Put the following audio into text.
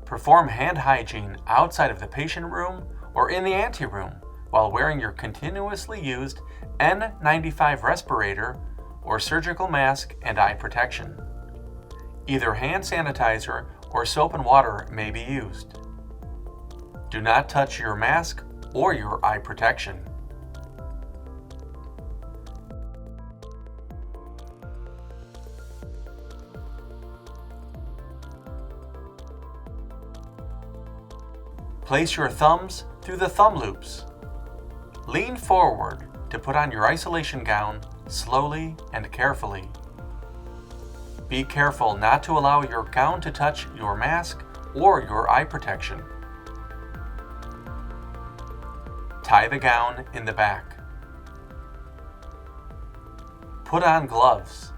Perform hand hygiene outside of the patient room or in the anteroom while wearing your continuously used N95 respirator or surgical mask and eye protection. Either hand sanitizer or soap and water may be used. Do not touch your mask or your eye protection. Place your thumbs through the thumb loops. Lean forward to put on your isolation gown slowly and carefully. Be careful not to allow your gown to touch your mask or your eye protection. Tie the gown in the back. Put on gloves.